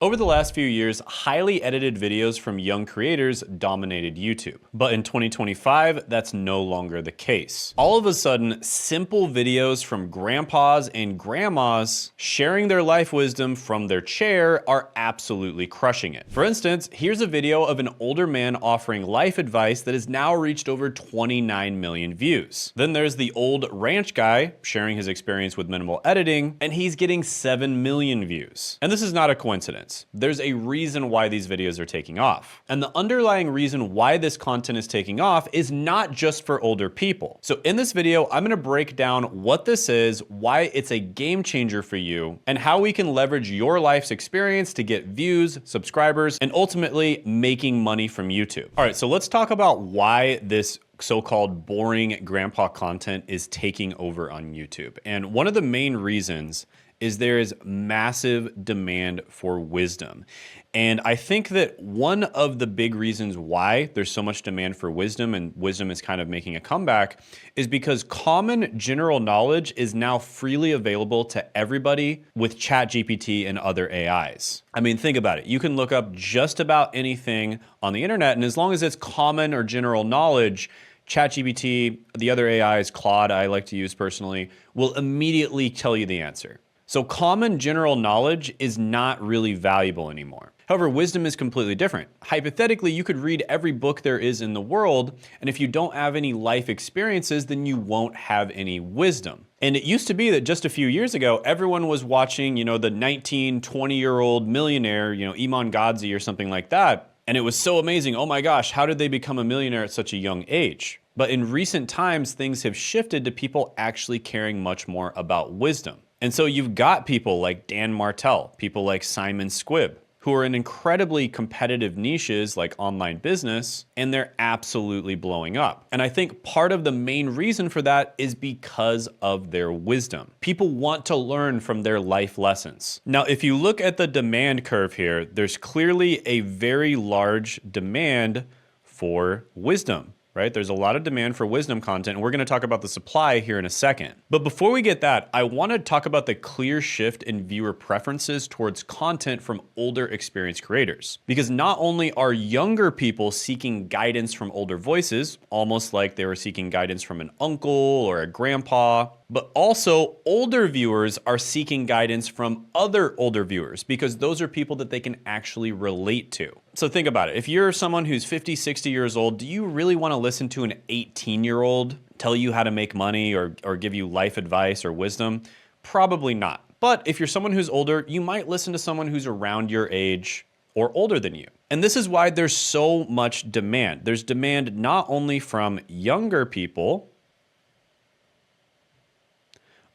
Over the last few years, highly edited videos from young creators dominated YouTube. But in 2025, that's no longer the case. All of a sudden, simple videos from grandpas and grandmas sharing their life wisdom from their chair are absolutely crushing it. For instance, here's a video of an older man offering life advice that has now reached over 29 million views. Then there's the old ranch guy sharing his experience with minimal editing, and he's getting 7 million views. And this is not a coincidence. There's a reason why these videos are taking off. And the underlying reason why this content is taking off is not just for older people. So in this video, I'm gonna break down what this is, why it's a game changer for you, and how we can leverage your life's experience to get views, subscribers, and ultimately making money from YouTube. All right, so let's talk about why this so-called boring grandpa content is taking over on YouTube. And one of the main reasons is there is massive demand for wisdom. And I think that one of the big reasons why there's so much demand for wisdom and wisdom is kind of making a comeback is because common general knowledge is now freely available to everybody with ChatGPT and other AIs. I mean, think about it. You can look up just about anything on the internet, and as long as it's common or general knowledge, ChatGPT, the other AIs, Claude, I like to use personally, will immediately tell you the answer. So common general knowledge is not really valuable anymore. However, wisdom is completely different. Hypothetically, you could read every book there is in the world, and if you don't have any life experiences, then you won't have any wisdom. And it used to be that just a few years ago, everyone was watching, the 19, 20-year-old millionaire, Iman Gadzhi or something like that. And it was so amazing. Oh my gosh, how did they become a millionaire at such a young age? But in recent times, things have shifted to people actually caring much more about wisdom. And so you've got people like Dan Martell, people like Simon Squibb, who are in incredibly competitive niches like online business, and they're absolutely blowing up. And I think part of the main reason for that is because of their wisdom. People want to learn from their life lessons. Now, if you look at the demand curve here, there's clearly a very large demand for wisdom. Right? There's a lot of demand for wisdom content, and we're going to talk about the supply here in a second. But before we get that, I want to talk about the clear shift in viewer preferences towards content from older experienced creators. Because not only are younger people seeking guidance from older voices, almost like they were seeking guidance from an uncle or a grandpa, but also older viewers are seeking guidance from other older viewers because those are people that they can actually relate to. So think about it. If you're someone who's 50, 60 years old, do you really want to listen to an 18-year-old tell you how to make money or give you life advice or wisdom? Probably not. But if you're someone who's older, you might listen to someone who's around your age or older than you. And this is why there's so much demand. There's demand not only from younger people,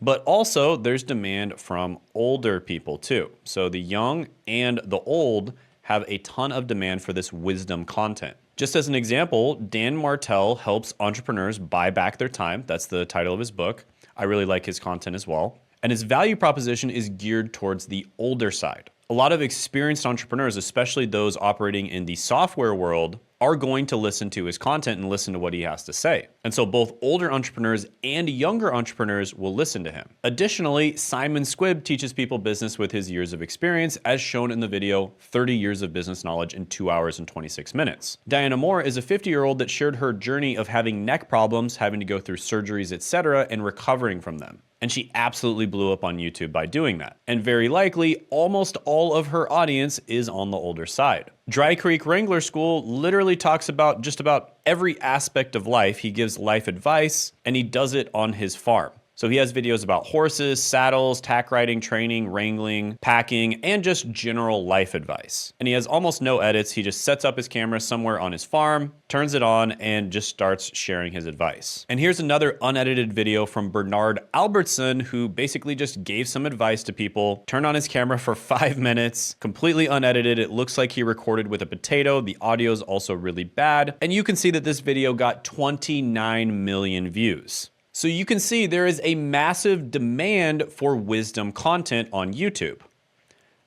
but also there's demand from older people too. So the young and the old have a ton of demand for this wisdom content. Just as an example, Dan Martell helps entrepreneurs buy back their time. That's the title of his book. I really like his content as well. And his value proposition is geared towards the older side. A lot of experienced entrepreneurs, especially those operating in the software world, are going to listen to his content and listen to what he has to say. And so both older entrepreneurs and younger entrepreneurs will listen to him. Additionally, Simon Squibb teaches people business with his years of experience, as shown in the video, 30 years of business knowledge in 2 hours and 26 minutes. Diana Moore is a 50-year-old that shared her journey of having neck problems, having to go through surgeries, etc., and recovering from them. And she absolutely blew up on YouTube by doing that. And very likely, almost all of her audience is on the older side. Dry Creek Wrangler School literally talks about just about every aspect of life. He gives life advice, and he does it on his farm. So he has videos about horses, saddles, tack riding, training, wrangling, packing, and just general life advice. And he has almost no edits. He just sets up his camera somewhere on his farm, turns it on, and just starts sharing his advice. And here's another unedited video from Bernard Albertson, who basically just gave some advice to people, turned on his camera for 5 minutes, completely unedited. It looks like he recorded with a potato. The audio is also really bad. And you can see that this video got 29 million views. So you can see there is a massive demand for wisdom content on YouTube.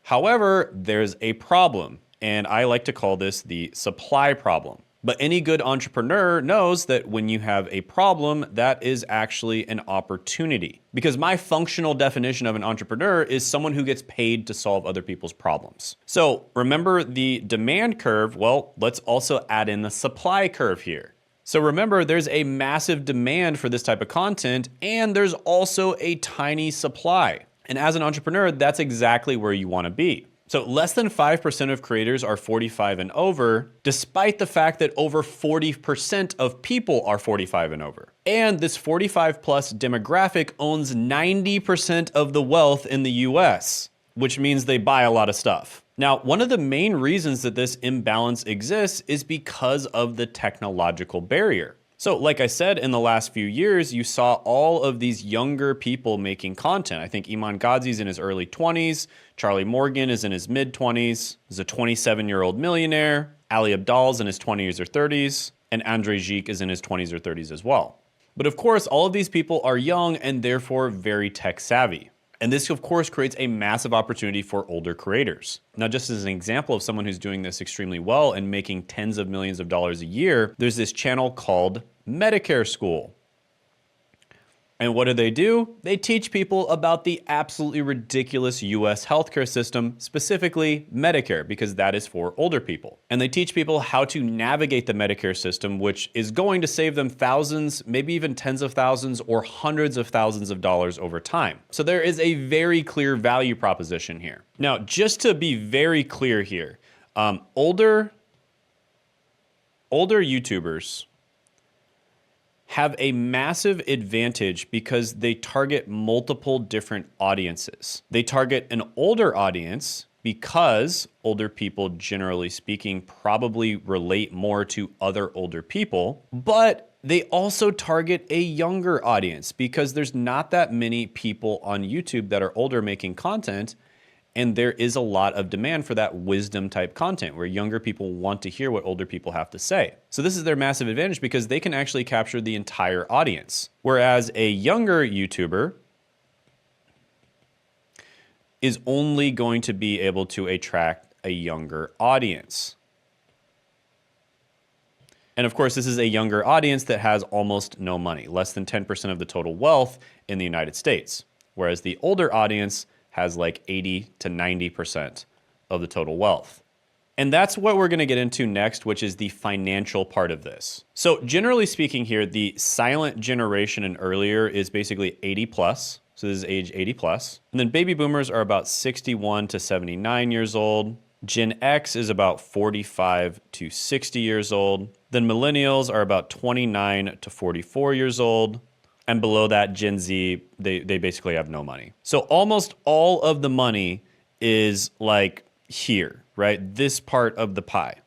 However, there's a problem, and I like to call this the supply problem. But any good entrepreneur knows that when you have a problem, that is actually an opportunity. Because my functional definition of an entrepreneur is someone who gets paid to solve other people's problems. So remember the demand curve? Well, let's also add in the supply curve here. So remember, there's a massive demand for this type of content, and there's also a tiny supply. And as an entrepreneur, that's exactly where you want to be. So less than 5% of creators are 45 and over, despite the fact that over 40% of people are 45 and over. And this 45 plus demographic owns 90% of the wealth in the US, which means they buy a lot of stuff. Now, one of the main reasons that this imbalance exists is because of the technological barrier. So like I said, in the last few years, you saw all of these younger people making content. I think Iman Gadzhi's in his early 20s. Charlie Morgan is in his mid-20s. He's a 27-year-old millionaire. Ali Abdaal's in his 20s or 30s. And Andrei Zhik is in his 20s or 30s as well. But of course, all of these people are young and therefore very tech savvy. And this, of course, creates a massive opportunity for older creators. Now, just as an example of someone who's doing this extremely well and making tens of millions of dollars a year, there's this channel called Medicare School. And what do? They teach people about the absolutely ridiculous US healthcare system, specifically Medicare, because that is for older people. And they teach people how to navigate the Medicare system, which is going to save them thousands, maybe even tens of thousands or hundreds of thousands of dollars over time. So there is a very clear value proposition here. Now, just to be very clear here, older YouTubers have a massive advantage because they target multiple different audiences. They target an older audience because older people, generally speaking, probably relate more to other older people, but they also target a younger audience because there's not that many people on YouTube that are older making content. And there is a lot of demand for that wisdom type content where younger people want to hear what older people have to say. So this is their massive advantage because they can actually capture the entire audience. Whereas a younger YouTuber is only going to be able to attract a younger audience. And of course, this is a younger audience that has almost no money, less than 10% of the total wealth in the United States. Whereas the older audience has like 80 to 90% of the total wealth. And that's what we're gonna get into next, which is the financial part of this. So generally speaking here, the silent generation and earlier is basically 80 plus. So this is age 80 plus. And then baby boomers are about 61 to 79 years old. Gen X is about 45 to 60 years old. Then millennials are about 29 to 44 years old. And below that, Gen Z, they basically have no money. So almost all of the money is like here, right? This part of the pie.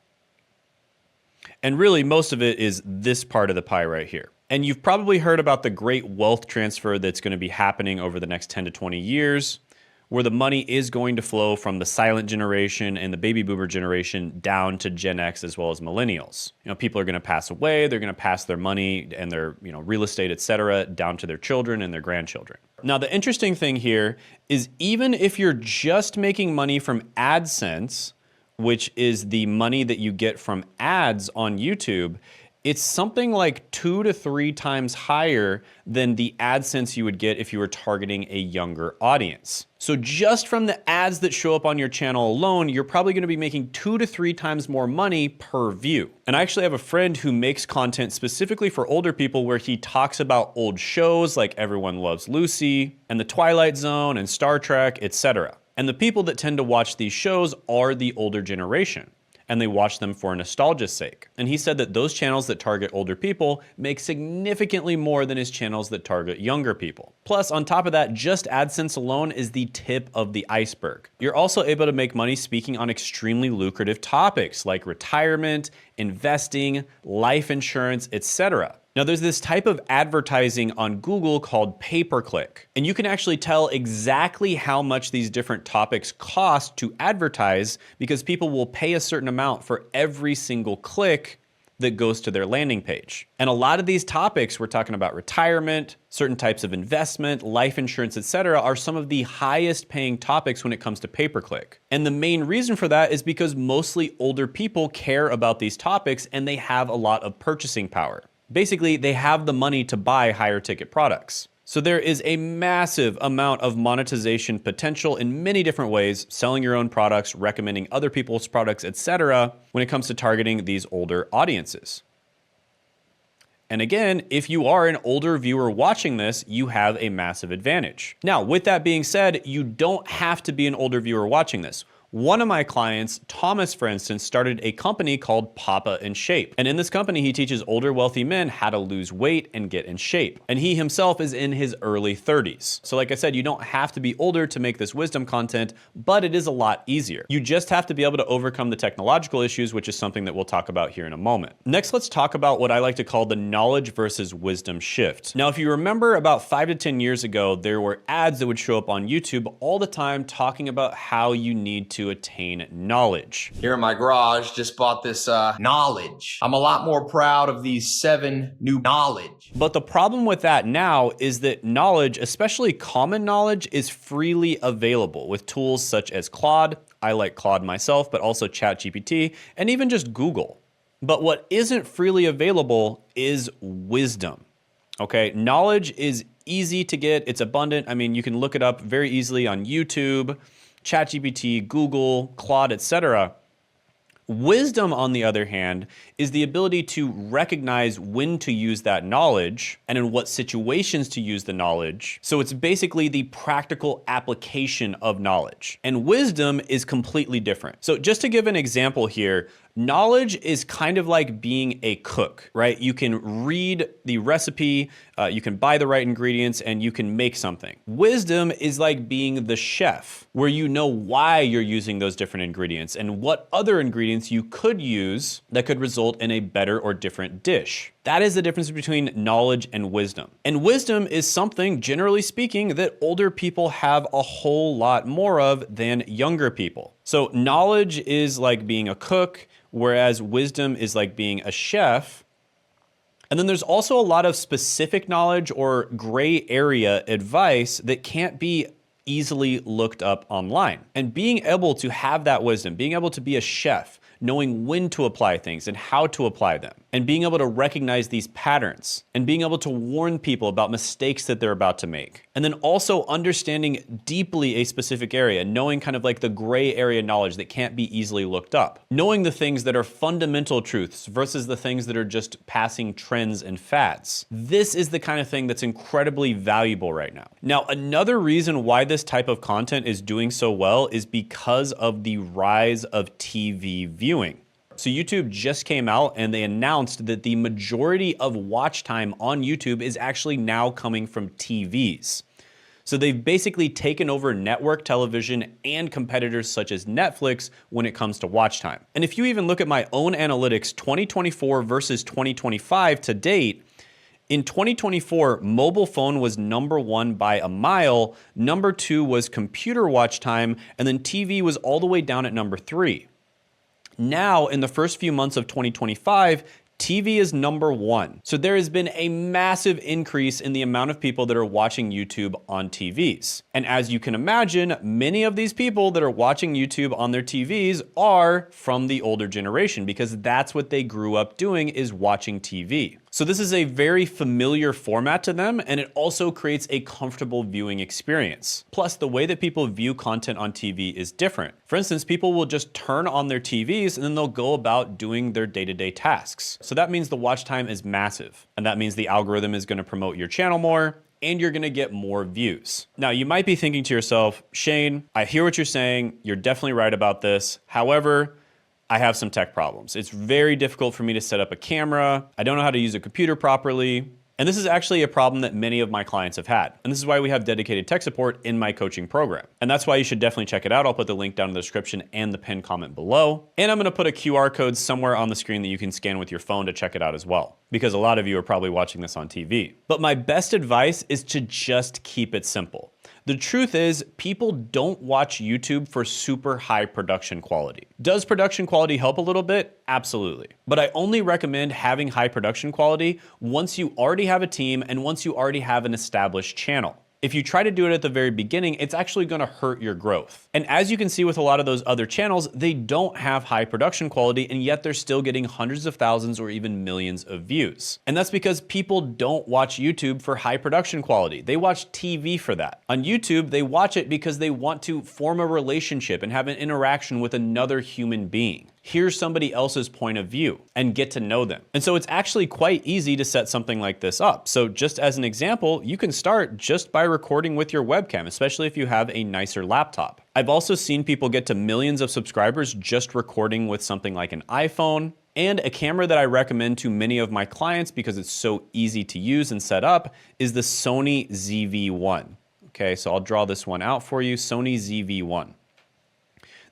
And really, most of it is this part of the pie right here. And you've probably heard about the great wealth transfer that's going to be happening over the next 10 to 20 years, where the money is going to flow from the silent generation and the baby boomer generation down to Gen X as well as millennials. You know, people are going to pass away, they're going to pass their money and their, real estate, etc., down to their children and their grandchildren. Now, the interesting thing here is even if you're just making money from AdSense, which is the money that you get from ads on YouTube, it's something like 2 to 3 times higher than the AdSense you would get if you were targeting a younger audience. So just from the ads that show up on your channel alone, you're probably gonna be making 2 to 3 times more money per view. And I actually have a friend who makes content specifically for older people where he talks about old shows like Everyone Loves Lucy and The Twilight Zone and Star Trek, etc. And the people that tend to watch these shows are the older generation, and they watch them for nostalgia's sake. And he said that those channels that target older people make significantly more than his channels that target younger people. Plus, on top of that, just AdSense alone is the tip of the iceberg. You're also able to make money speaking on extremely lucrative topics like retirement, investing, life insurance, etc. Now, there's this type of advertising on Google called pay-per-click, and you can actually tell exactly how much these different topics cost to advertise because people will pay a certain amount for every single click that goes to their landing page. And a lot of these topics, we're talking about retirement, certain types of investment, life insurance, etc., are some of the highest paying topics when it comes to pay-per-click. And the main reason for that is because mostly older people care about these topics and they have a lot of purchasing power. Basically, they have the money to buy higher ticket products. So there is a massive amount of monetization potential in many different ways, selling your own products, recommending other people's products, etc., when it comes to targeting these older audiences. And again, if you are an older viewer watching this, you have a massive advantage. Now, with that being said, you don't have to be an older viewer watching this. One of my clients, Thomas, for instance, started a company called Papa in Shape. And in this company, he teaches older wealthy men how to lose weight and get in shape. And he himself is in his early 30s. So like I said, you don't have to be older to make this wisdom content, but it is a lot easier. You just have to be able to overcome the technological issues, which is something that we'll talk about here in a moment. Next, let's talk about what I like to call the knowledge versus wisdom shift. Now, if you remember about 5 to 10 years ago, there were ads that would show up on YouTube all the time talking about how you need to attain knowledge. Here in my garage, just bought this knowledge. I'm a lot more proud of these 7 new knowledge. But the problem with that now is that knowledge, especially common knowledge, is freely available with tools such as Claude. I like Claude myself, but also ChatGPT, and even just Google. But what isn't freely available is wisdom. Okay, knowledge is easy to get, it's abundant. I mean, you can look it up very easily on YouTube, ChatGPT, Google, Claude, etc. Wisdom, on the other hand, is the ability to recognize when to use that knowledge and in what situations to use the knowledge. So it's basically the practical application of knowledge. And wisdom is completely different. So just to give an example here, knowledge is kind of like being a cook, right? You can read the recipe, you can buy the right ingredients, and you can make something. Wisdom is like being the chef, where you know why you're using those different ingredients and what other ingredients you could use that could result in a better or different dish. That is the difference between knowledge and wisdom. And wisdom is something, generally speaking, that older people have a whole lot more of than younger people. So knowledge is like being a cook, whereas wisdom is like being a chef. And then there's also a lot of specific knowledge or gray area advice that can't be easily looked up online. And being able to have that wisdom, being able to be a chef, knowing when to apply things and how to apply them, and being able to recognize these patterns, and being able to warn people about mistakes that they're about to make. And then also understanding deeply a specific area, knowing kind of like the gray area knowledge that can't be easily looked up. Knowing the things that are fundamental truths versus the things that are just passing trends and fads. This is the kind of thing that's incredibly valuable right now. Now, another reason why this type of content is doing so well is because of the rise of TV viewing. So YouTube just came out and they announced that the majority of watch time on YouTube is actually now coming from TVs. So they've basically taken over network television and competitors such as Netflix when it comes to watch time. And if you even look at my own analytics, 2024 versus 2025 to date, in 2024, mobile phone was #1 by a mile, #2 was computer watch time, and then TV was all the way down at #3. Now, in the first few months of 2025, TV is #1. So there has been a massive increase in the amount of people that are watching YouTube on TVs. And as you can imagine, many of these people that are watching YouTube on their TVs are from the older generation because that's what they grew up doing, is watching TV. So this is a very familiar format to them, and it also creates a comfortable viewing experience. Plus, the way that people view content on TV is different. For instance, people will just turn on their TVs and then they'll go about doing their day-to-day tasks. So that means the watch time is massive, and that means the algorithm is going to promote your channel more, and you're gonna get more views. Now, you might be thinking to yourself, Shane, I hear what you're saying, you're definitely right about this. However, I have some tech problems. It's very difficult for me to set up a camera. I don't know how to use a computer properly. And this is actually a problem that many of my clients have had. And this is why we have dedicated tech support in my coaching program. And that's why you should definitely check it out. I'll put the link down in the description and the pinned comment below. And I'm gonna put a QR code somewhere on the screen that you can scan with your phone to check it out as well, because a lot of you are probably watching this on TV. But my best advice is to just keep it simple. The truth is, people don't watch YouTube for super high production quality. Does production quality help a little bit? Absolutely. But I only recommend having high production quality once you already have a team and once you already have an established channel. If you try to do it at the very beginning, it's actually gonna hurt your growth. And as you can see with a lot of those other channels, they don't have high production quality, and yet they're still getting hundreds of thousands or even millions of views. And that's because people don't watch YouTube for high production quality. They watch TV for that. On YouTube, they watch it because they want to form a relationship and have an interaction with another human being. Hear somebody else's point of view and get to know them. And so it's actually quite easy to set something like this up. So just as an example, you can start just by recording with your webcam, especially if you have a nicer laptop. I've also seen people get to millions of subscribers just recording with something like an iPhone. And a camera that I recommend to many of my clients because it's so easy to use and set up is the Sony ZV-1. Okay, so I'll draw this one out for you, Sony ZV-1.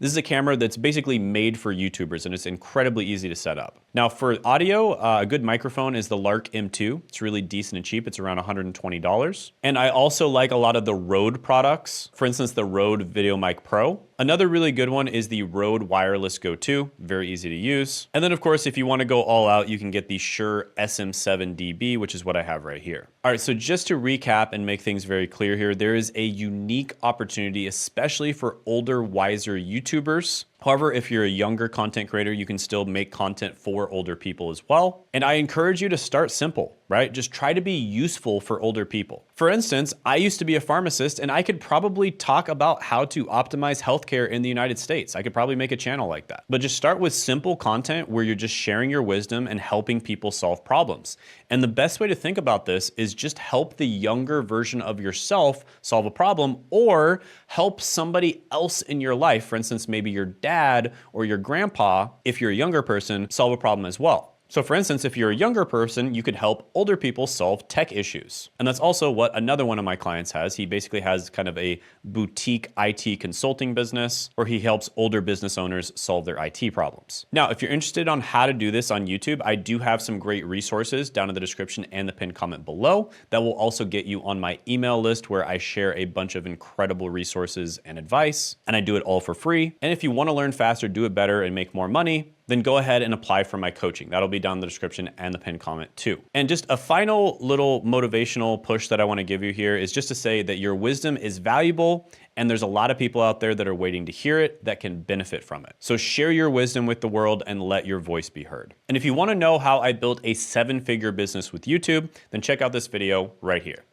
This is a camera that's basically made for YouTubers, and it's incredibly easy to set up. Now for audio, a good microphone is the Lark M2. It's really decent and cheap. It's around $120. And I also like a lot of the Rode products. For instance, the Rode VideoMic Pro. Another really good one is the Rode Wireless Go 2, very easy to use. And then of course, if you want to go all out, you can get the Shure SM7DB, which is what I have right here. All right, so just to recap and make things very clear here, there is a unique opportunity, especially for older, wiser YouTubers. However, if you're a younger content creator, you can still make content for older people as well. And I encourage you to start simple, right? Just try to be useful for older people. For instance, I used to be a pharmacist, and I could probably talk about how to optimize healthcare in the United States. I could probably make a channel like that. But just start with simple content where you're just sharing your wisdom and helping people solve problems. And the best way to think about this is just help the younger version of yourself solve a problem, or help somebody else in your life, for instance, maybe your dad or your grandpa, if you're a younger person, solve a problem as well. So for instance, if you're a younger person, you could help older people solve tech issues. And that's also what another one of my clients has. He basically has kind of a boutique IT consulting business where he helps older business owners solve their IT problems. Now, if you're interested on how to do this on YouTube, I do have some great resources down in the description and the pinned comment below that will also get you on my email list where I share a bunch of incredible resources and advice, and I do it all for free. And if you want to learn faster, do it better, and make more money, then go ahead and apply for my coaching. That'll be down in the description and the pinned comment too. And just a final little motivational push that I wanna give you here is just to say that your wisdom is valuable, and there's a lot of people out there that are waiting to hear it that can benefit from it. So share your wisdom with the world and let your voice be heard. And if you wanna know how I built a 7-figure business with YouTube, then check out this video right here.